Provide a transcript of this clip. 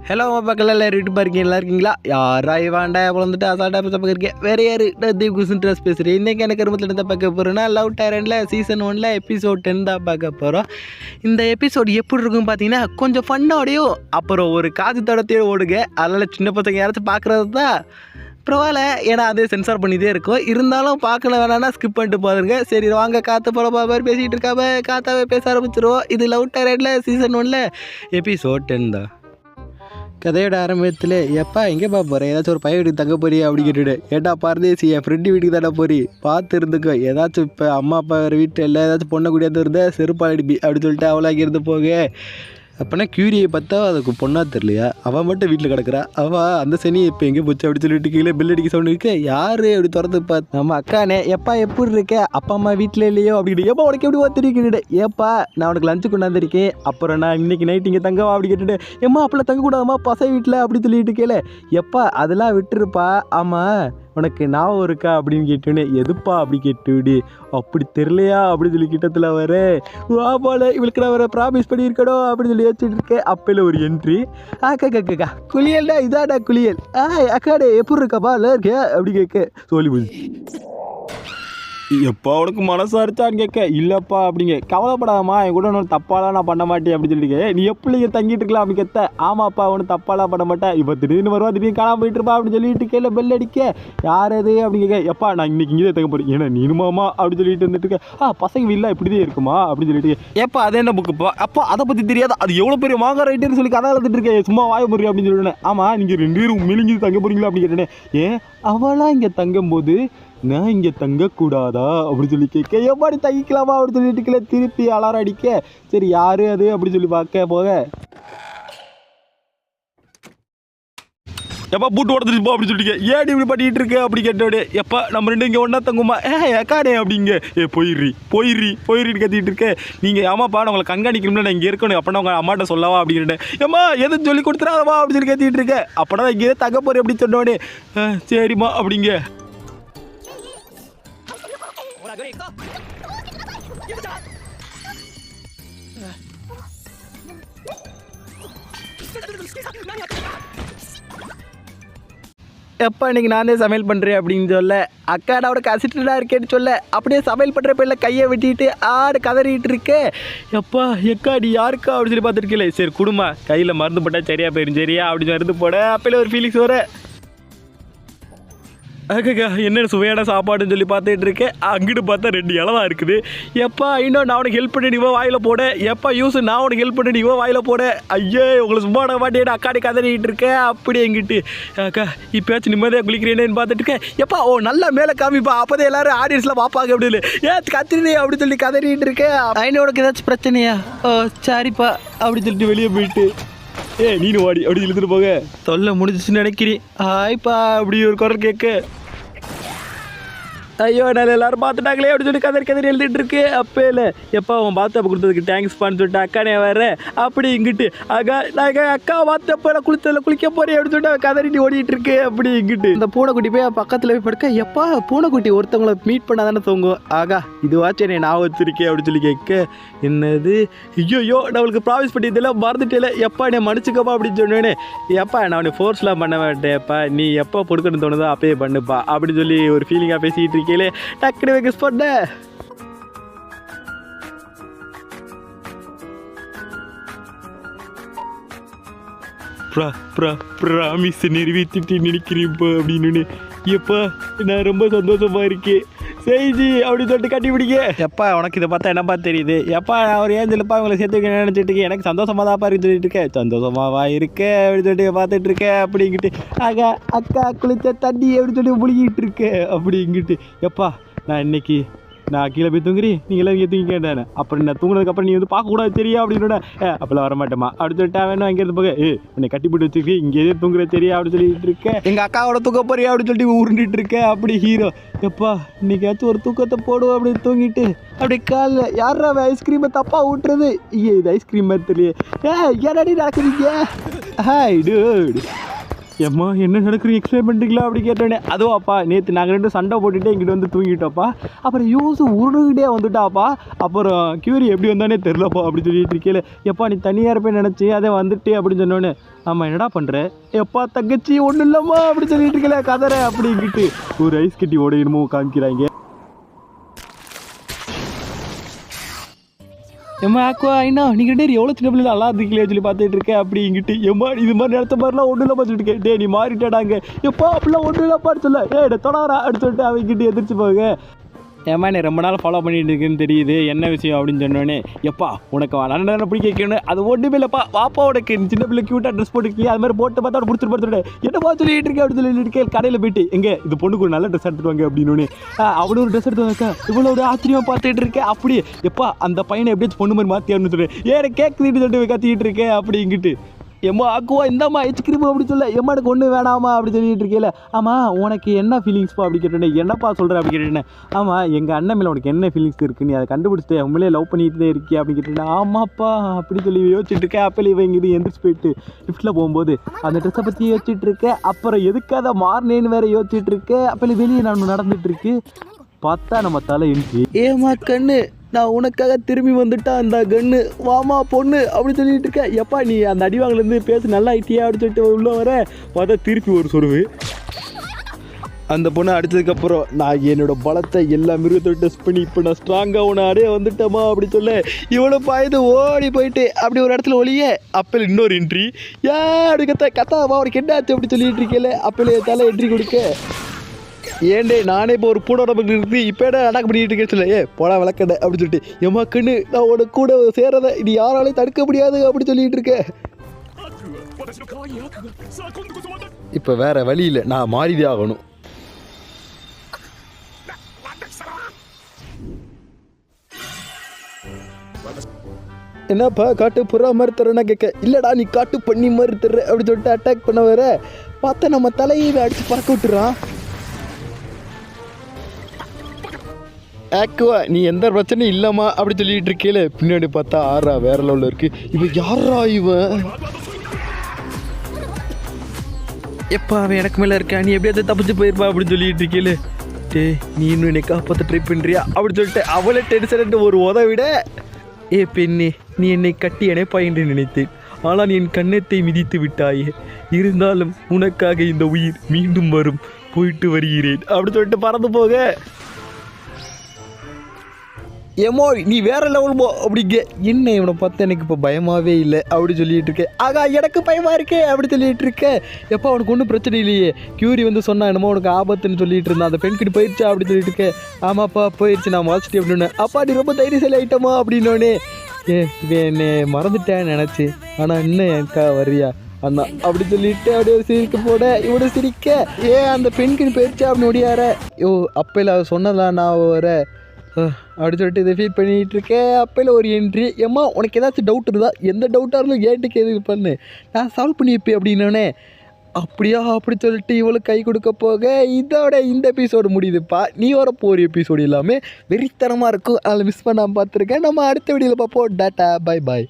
Hello மக்கள் எல்லோரும் வீட்டு பாருங்க, நல்லா இருக்கீங்களா? யாராய் வாண்டா வந்துட்டு அசால்ட்டாக பேச பார்க்குறேன். வேறு யார் நான் தீப் குசன் ட்ரெஸ் பேசுகிறேன். இன்றைக்கி எனக்கு குடும்பத்தில் இருந்தால் பார்க்க போகிறேன்னா லவ் டைரண்டில் சீசன் 1 எபிசோட் 10 தான் பார்க்க போகிறோம். இந்த எபிசோடு எப்படி இருக்குன்னு பார்த்தீங்கன்னா கொஞ்சம் ஃபன்னோடையும் அப்புறம் ஒரு காது தடத்தையும் ஓடுங்க. அதனால் சின்ன பசங்க யாராச்சும் பார்க்குறது தான் பரவாயில்ல, ஏன்னா அதே சென்சார் பண்ணிகிட்டே இருக்கும். இருந்தாலும் பார்க்கல வேணான்னா ஸ்கிப் பண்ணிட்டு போதுங்க. சரி வாங்க, காற்று போகிற மாதிரி பேசிகிட்டு இருக்காம காத்தாவே பேச ஆரம்பிச்சிருவோம். இது லவ் டைரண்டில் சீசன் 1 எபிசோட் 10 தான். கதையோட ஆரம்பத்தில் எப்பா எங்கேப்பா போகிறேன், ஏதாச்சும் ஒரு பையன் வீட்டுக்கு தங்க போறியா அப்படி கேட்டுவிடு. ஏட்டா பரதேசி, என் ஃப்ரெண்டு வீட்டுக்கு தானே போறி, பார்த்து இருந்துக்கோ. ஏதாச்சும் இப்போ அம்மா அப்பா வேறு வீட்டில் இல்லை, ஏதாச்சும் பொண்ணை கூடியாந்து இருந்தால் செருப்பால் அடிப்பி அப்படின்னு சொல்லிட்டு அவளாக்கி இருந்து போக. அப்போனா கியூரியை பார்த்தா அதுக்கு பொண்ணாக தெரியலையா, அவன் மட்டும் வீட்டில் கிடக்குறா. அவள் அந்த சனி இப்போ எங்கே போச்சு அப்படி சொல்லிட்டு கீழே பில் அடிக்க சவுண்ட் இருக்கு. யார் அப்படி திறந்து பார்த்து நம்ம அக்கானே, எப்பா எப்படி இருக்க, அப்பா அம்மா வீட்டில் இல்லையோ அப்படின்னு. ஏப்பா உனக்கு எப்படி தெரிவிக்கிட்டு, ஏப்பா நான் உனக்கு லஞ்சு கொண்டாந்துருக்கேன், அப்புறம் நான் இன்னைக்கு நைட் இங்கே தங்கவா அப்படி கேட்டுட்டு. ஏம்மா அப்பெல்லாம் தங்கக்கூடாதம்மா பசை வீட்டில் அப்படி சொல்லிட்டு கேளு. எப்பா அதெல்லாம் விட்டுருப்பா, ஆமாம் உனக்கு ஞாபகம் இருக்கா அப்படின்னு கேட்டோன்னே, எதுப்பா அப்படி கேட்டுவிடு. அப்படி தெரியலையா அப்படின்னு சொல்லி கிட்டத்தில் வர போல இவளுக்கு நான் வர ப்ராமிஸ் பண்ணியிருக்கணும் அப்படின்னு சொல்லி வச்சுட்டு இருக்கேன். அப்பையில் ஒரு என்ட்ரி. அக்கா குளியல்டா, இதாடா குளியல். அக்காடே எப்படி இருக்காப்பா இல்லை இருக்கே அப்படி கேட்க சொல்லி போச்சு. எப்பா உனக்கு மனசாரிச்சான்னு கேட்க, இல்லைப்பா அப்படிங்க. கவலைப்படாதம்மா, என் கூட ஒன்றும் தப்பாலாம் நான் பண்ண மாட்டேன் அப்படின்னு சொல்லிட்டு. நீ எப்படி இங்கே தங்கிட்டு இருக்கலாம் அப்படி கேட்ட. ஆமாப்பா ஒன்றும் தப்பாலாம் பண்ண மாட்டேன், இப்போ திடீர்னு வருவா திடீர்னு காணாமல் போயிட்டு இருப்பா அப்படின்னு சொல்லிட்டு கேள்வி பெல் அடிக்க. யார் அது அப்படின்னு கேட்க. எப்பா நான் இன்னைக்கு இங்கே தங்க போகிறேன், ஏன்னா நீனுமாமா அப்படின்னு சொல்லிட்டு வந்துட்டு இருக்கேன். பசங்க வீட்டில் இப்படிதான் இருக்குமா அப்படின்னு சொல்லிட்டு. எப்பா அது என்ன புக்குப்பா, அப்போ அதை பற்றி தெரியாது, அது எவ்வளோ பெரிய மாங்கா ரைட்டுன்னு சொல்லி கதை எழுதிட்டு இருக்கேன், சும்மா வாய முறை அப்படின்னு சொல்லிட்டேன். ஆமாம் நீங்கள் 2 பேரும் மெலிஞ்சு தங்க போகிறீங்களா அப்படின்னு கேட்டேனே. ஏன் அவளாம் இங்கே தங்கும்போது நான் இங்கே தங்கக்கூடாதா அப்படின்னு சொல்லி கேட்க. எப்படி தங்கிக்கலாமா அப்படின்னு சொல்லிட்டு திருப்பி அலாரம் அடிக்க. சரி யார் அது அப்படின்னு சொல்லி பார்க்க போக, எப்பா பூட்டு உடச்சிட்டு போ அப்படின்னு சொல்லிட்டு. ஏடி இப்படி பண்ணிட்டு இருக்க அப்படி கேட்டோடே. எப்பா நம்ம 2 இங்கே ஒன்றா தங்குமா, ஏக்காடே அப்படிங்க. போயிடுறின்னு கத்திட்டு இருக்கேன். நீங்கள் ஆமாப்பா நான் உங்களை கண்காணிக்கணும்ல, நான் இங்கே இருக்கணும், அப்படின்னா உங்கள் அம்மாட்ட சொல்லவா அப்படின்ட்டு. ஏம்மா எதுவும் சொல்லி கொடுத்துறாதவா அப்படின்னு சொல்லி கத்திட்டு இருக்கேன். அப்போனா இங்கே தங்க போகிறேன் அப்படின்னு சொன்னோடனே சரிம்மா அப்படிங்க. எப்போ இன்றைக்கி நானே சமையல் பண்ணுறேன் அப்படின்னு சொல்ல, அக்காடா அவனுக்கு அசிஸ்டண்டாக இருக்கேன்னு சொல்ல, அப்படியே சமையல் பண்ணுற பேரில் கையை வெட்டிட்டு ஆடு கதறிட்டு இருக்கேன். எப்பா எக்காடி யாருக்கா அப்படின்னு சொல்லி பார்த்துருக்கீங்களே. சரி குடுமா, கையில் மருந்து போட்டால் சரியா போயிடும், சரியா அப்படின்னு மருந்து போட. அப்போல ஒரு ஃபீலிங்ஸ் வர. அக்கா என்ன சுவையான சாப்பாடுன்னு சொல்லி பார்த்துட்டு இருக்கேன். அங்கிட்டு பார்த்தா 2 இலை தான் இருக்குது. எப்பா இன்னும் நான் உனக்கு ஹெல்ப் பண்ணி நீ வாயில் போட. எப்பா யூஸ் நான் உனக்கு ஹெல்ப் பண்ணி நீ வாயில் போட. ஐயோ உங்களை சும்மா மாட்டேன் அக்காடி கதறிட்டு இருக்கேன். அப்படி எங்கிட்டு அக்கா இப்போயாச்சும் நிம்மதியாக குளிக்கிறேன்னு பார்த்துட்டு இருக்கேன். எப்பா நல்லா மேலே காமிப்பா, அப்போதான் எல்லாரும் ஆடியன்ஸில் பார்ப்பாங்க அப்படின்னு. கத்திரி அப்படின்னு சொல்லி கதறிட்டு இருக்கேன். ஐநோ உனக்கு ஏதாச்சும் பிரச்சனையா? சரிப்பா அப்படின்னு சொல்லிட்டு வெளியே போயிட்டு நீனு வாடி அப்படி இழுத்துட்டு போக. தொல்லை முடிஞ்சிச்சுன்னு நினைக்கிறேன். ஆய்ப்பா அப்படி ஒரு குரல் கேட்க. ஐயோ நான் எல்லாரும் பார்த்துட்டாங்களே அப்படின்னு சொல்லி கதறி எழுதிட்டு இருக்கு. அப்போ இல்லை எப்போ அவன் பாத்தப்ப கொடுத்ததுக்கு தேங்க்ஸ்பான்னு சொல்லிட்டு அக்கானே வர. அப்படி இங்கிட்டு அக்கா பாத்தப்ப நான் குளிக்க போறேன் அப்படின்னு சொல்லிட்டு கதறிட்டு ஓடிட்டு இருக்கு. அப்படி இங்கிட்டு இந்த பூனைக்குட்டி போய் பக்கத்தில் போய் படுக்க. எப்பா பூனைக்குட்டி ஒருத்தவங்களை மீட் பண்ணாதானே தூங்கும். இதுவாச்சும் என்னை நான் வச்சிருக்கேன் அப்படின்னு சொல்லி கேட்க. என்னது ஐயோ நான் அவளுக்கு ப்ராமிஸ் பண்ணி இதெல்லாம் மறந்துட்டேல, எப்பா என்னை மன்னிச்சுக்கப்பா அப்படின்னு சொன்னேன்னு. எப்பா நான் அவனை ஃபோர்ஸ்லாம் பண்ண மாட்டேன்ப்பா, நீ எப்போ கொடுக்கணும்னு தோணுதோ அப்பயே பண்ணுப்பா அப்படின்னு சொல்லி ஒரு ஃபீலிங்காக பேசிகிட்டு இருக்கீங்களே. டக்குனு கெஸ் பண்ண. ப்ராமிஸ் நிறைவேற்றிட்டு நினைக்கிறீப்பா அப்படின்னு. எப்பா நான் ரொம்ப சந்தோஷமா இருக்கேன் செய்தி அப்படின்னு சொல்லிட்டு கட்டி பிடிக்க. எப்பா உனக்கு இதை பார்த்தா என்னப்பா தெரியுது. எப்பா அவர் ஏன் சொல்லுப்பா உங்களை சேர்த்து நினச்சிட்டு இருக்கேன், எனக்கு சந்தோஷமாக தான்ப்பா இருக்குன்னு சொல்லிட்டு இருக்கேன். சந்தோஷமாவா இருக்கேன் அப்படின்னு சொல்லிட்டு பார்த்துட்டு இருக்கேன். அப்படிங்கிட்டு அக்கா குளித்த தண்ணி அப்படின்னு சொல்லி முழுகிட்டு இருக்கேன். அப்படிங்கிட்டு எப்பா நான் கீழே போய் தூங்குறேன், நீங்களாம் இங்கே தூங்கி கேட்டானே, அப்புறம் நான் தூங்குனதுக்கப்புறம் நீ வந்து பார்க்கக்கூடாது சரியா அப்படின்னு. அப்போல்லாம் வரமாட்டேம்மா அப்படின்னு சொல்லிட்டு வேணும் அங்கேருந்து போக. உன்னை கட்டி போட்டு வச்சுருக்கு, இங்கேயே தூங்குற சரியா அப்படின்னு சொல்லிட்டு இருக்கேன். எங்கள் அக்காவோட தூக்க போறியா அப்படின்னு சொல்லிட்டு உருண்டுட்டு இருக்கேன். அப்படி ஹீரோ எப்பா இன்னைக்காச்சும் ஒரு தூக்கத்தை போடுவோம் அப்படின்னு தூங்கிட்டு அப்படி காலில் யாரா ஐஸ்கிரீமை தப்பாக ஊட்டுறது. இது ஐஸ்கிரீம் மாதிரி தெரியல. ஏன்னாடி நடக்குறீங்க. ஹாய் டூட் ஏம்மா என்ன நடக்குறீங்க எக்ஸ்பிளைன் பண்ணிட்டீங்களா அப்படி கேட்டோன்னே அதுவாப்பா நேற்று நாங்கள் ரெண்டும் சண்டை போட்டுகிட்டே இங்கிட்ட வந்து தூங்கிட்டோப்பா. அப்புறம் யூஸு உருணுகிட்டே வந்துட்டாப்பா. அப்புறம் கியூரி எப்படி வந்தானே தெரிலப்பா அப்படி சொல்லிட்டு இருக்கேன். எப்பா நீ தனியாக இருப்பேன்னு நினச்சி அதை வந்துட்டு அப்படின்னு சொன்னோன்னே ஆமாம் என்னடா பண்ணுற எப்பா தங்கச்சி ஒன்றும் இல்லைம்மா அப்படி சொல்லிட்டு இருக்கல கதரை அப்படிங்கிட்டு ஒரு ஐஸ் கட்டி ஓடையணுமோ காமிக்கிறாங்க. ஏம்மா ஆக்குவா ஐயா நீங்கள் டே எவ்வளோ சின்ன பிள்ளை நல்லா இருந்துக்கலையே சொல்லி பார்த்துட்டு இருக்கேன் அப்படிங்கிட்டு ஏம்மா இது மாதிரி நடத்த மாதிரிலாம் ஒன்றும் இல்லை பார்த்துட்டு இருக்கேன். டே நீ மாறிட்டாடாங்க எப்பா அப்படிலாம் ஒன்றும் இல்லைப்பான்னு சொல்ல தொடரா அப்படின்னு சொல்லிட்டு அவங்கிட்டு எதிர்த்து போங்க. ஏம்மா நீ ரொம்ப நாள் ஃபாலோ பண்ணிட்டு இருக்குன்னு தெரியுது என்ன விஷயம் அப்படின்னு சொன்னோன்னே எப்பா உனக்கு நல்ல பிடிக்க வைக்கணும் அது ஒன்றுமே இல்லைப்பா வாப்பா உனக்கு சின்ன பிள்ளை க்யூட்டாக ட்ரெஸ் போட்டுக்கலையே அது மாதிரி போட்டு பார்த்தா பிடிச்சிட்டு பார்த்துட்டு என்னப்பா சொல்லிட்டு இருக்கேன் அப்படின்னு சொல்லிட்டு இருக்கேன். கடையில் போயிட்டு எங்கே இது பொண்ணுக்கு ஒரு நல்ல ட்ரெஸ் எடுத்துட்டு வாங்க அப்படின்னு அவனு ஒரு ட்ரெஸ் எடுத்து வாங்க இவ்வளோ ஒரு ஆச்சரியமாக பார்த்துட்டு இருக்கேன். அப்படி எப்பா அந்த பையனை எப்படியாச்சும் பொண்ணு மாதிரி மாற்றியான்னு சொல்கிறேன் ஏன் கேட்குதுன்னு சொல்லிட்டு கத்திக்கிட்டு இருக்கேன் அப்படிங்கிட்டு. எம்மா ஆக்குவா இந்தாம்மா ஐஸ்கிரீம் அப்படி சொல்ல எம்மா எனக்கு ஒன்று வேணாமா அப்படி சொல்லிட்டு இருக்கேல. ஆமாம் உனக்கு என்ன ஃபீலிங்ஸ்ப்பா அப்படி கேட்டேன். என்னப்பா சொல்கிறேன் அப்படி கேட்டேன். ஆமாம் எங்கள் அண்ணன் மேலே உனக்கு என்ன ஃபீலிங்ஸ் இருக்குது நீ அதை கண்டுபிடிச்சிட்டு உங்களே லவ் பண்ணிட்டு இருக்கியா அப்படி கேட்டேன். ஆமாப்பா அப்படி சொல்லி யோசிச்சுட்டு இருக்கேன். அப்போ இவங்கிட்டு எந்திரிச்சு போயிட்டு லிஃப்ட்டில் போகும்போது அந்த ட்ரெஸ்ஸை பற்றி யோசிச்சுட்டு இருக்கேன். அப்புறம் எதுக்காக மாறினேன்னு வேறு யோசிச்சுட்டு இருக்கேன். அப்போ வெளியே நான் நடந்துட்டு இருக்கு பார்த்தா நம்ம தலை என்ட்ரி. ஏமா கண்ணு நான் உனக்காக திரும்பி வந்துட்டா அந்த கண்ணு வாமா பொண்ணு அப்படின்னு சொல்லிட்டு இருக்கேன். எப்பா நீ அந்த அடிவாங்கிலேருந்து பேச நல்லா ஆயிட்டியா அப்படின்னு சொல்லிட்டு உள்ளே வர பார்த்தா திருப்பி ஒரு சொருவு. அந்த பொண்ணை அடித்ததுக்கப்புறம் நான் என்னோடய பலத்தை எல்லா மிருகத்தோட டெஸ்ட் பண்ணி இப்போ நான் ஸ்ட்ராங்காக உன்னை அடைய வந்துட்டேம்மா அப்படி சொல்ல இவ்வளோ பாய்ந்து ஓடி போயிட்டு அப்படி ஒரு இடத்துல ஒளியே அப்போல இன்னொரு என்ட்ரி ஏன் அப்படி கத்தாவா அவனுக்கு என்ன ஆச்சு அப்படி சொல்லிட்டு இருக்கேல அப்போல தலை என்ட்ரி கொடுக்க ஏண்டே நானே இப்போ ஒரு பூட உடம்புக்கு இருக்கு இப்போ என்ன அடாக் பண்ணிட்டு இருக்கேன்னு சொல்ல போடா விளக்கடை அப்படின்னு சொல்லிட்டு எம்மாக்குன்னு நான் உனக்கு கூட சேரதை இது யாராலையும் தடுக்க முடியாது அப்படி சொல்லிட்டு இருக்கேன். இப்போ வேற வழி இல்லை நான் மாறிதே ஆகணும். என்னப்பா காட்டு புறா மாதிரி தரேன்னா கேட்க இல்லைடா நீ காட்டு பண்ணி மாதிரி தர்ற அப்படின்னு சொல்லிட்டு அட்டாக் பண்ண வர பார்த்தா நம்ம தலையை அடித்து பறக்க விட்டுறான். ஆக்குவா நீ எந்த பிரச்சனையும் இல்லைம்மா அப்படி சொல்லிட்டு இருக்கேல பின்னாடி பார்த்தா ஆறா வேற லெவலில் இருக்கு. இவன் யாரா இவன் எப்பா அவன் எனக்கு மேலே இருக்கா நீ எப்படியாவது தப்பிச்சு போயிருப்பா அப்படின்னு சொல்லிட்டு இருக்கேல. டே நீ இன்னும் என்னை காப்பாற்ற ட்ரை பண்ணுறியா அப்படின்னு சொல்லிட்டு அவளை டென்ஷன் ஒரு உதவிட பெண்ணே நீ என்னை கட்டி அணைப்பா என்று நினைத்தேன் ஆனால் என் கன்னத்தை மிதித்து விட்டாயே இருந்தாலும் உனக்காக இந்த உயிர் மீண்டும் வரும் போயிட்டு வருகிறேன் அப்படி சொல்லிட்டு பறந்து போக ஏமோ நீ வேற லெவல் போ அப்படிங்க என்ன இவனை பார்த்து எனக்கு இப்போ பயமாகவே இல்லை அப்படி சொல்லிட்டு இருக்கேன். ஆகா எனக்கு பயமாக இருக்கே அப்படி சொல்லிட்டு இருக்கேன். எப்போ அவனுக்கு ஒன்றும் பிரச்சனை இல்லையே கியூரி வந்து சொன்னா என்னமோ உனக்கு ஆபத்துன்னு சொல்லிட்டு இருந்தான் அந்த பெண் கிட்ட போயிடுச்சா அப்படி சொல்லிட்டு இருக்கேன். ஆமாப்பா போயிடுச்சு நான் வாசிட்டு அப்படின்னு அப்பா நீ ரொம்ப தைரியசாலி ஆகிட்டோமா அப்படின்னோடனே இவன் என்னை மறந்துட்டேன்னு நினச்சி ஆனால் இன்னும் எனக்கா வரியா அண்ணா அப்படி சொல்லிட்டு அப்படியே சிரிக்க போட இவனு சிரிக்க அந்த பெண்கிட்ட போயிடுச்சா அப்படின்னு ஒடியார அப்பையில் அவ சொன்னதான் நான் வர அப்படி சொல்லிட்டு இதை ஃபீல் பண்ணிகிட்டு இருக்கேன். அப்போல ஒரு என்ட்ரி ஏம்மா உனக்கு ஏதாச்சும் டவுட் இருந்தா எந்த டவுட்டாக இருந்தாலும் ஏட்டுக்கு எதுக்கு பண்ணு நான் சால்வ் பண்ணி வைப்பேன் அப்படின்னோடனே அப்படியா அப்படி சொல்லிட்டு இவளுக்கு கை கொடுக்க போக இதோட இந்த எபிசோடு முடியுதுப்பா. நீ வர போகிற எபிசோடு எல்லாமே வெறித்தனமாக இருக்கும் அதில் மிஸ் பண்ணாமல் பார்த்துருக்கேன். நம்ம அடுத்த வீடியோவில் பார்ப்போம். Tata bye bye.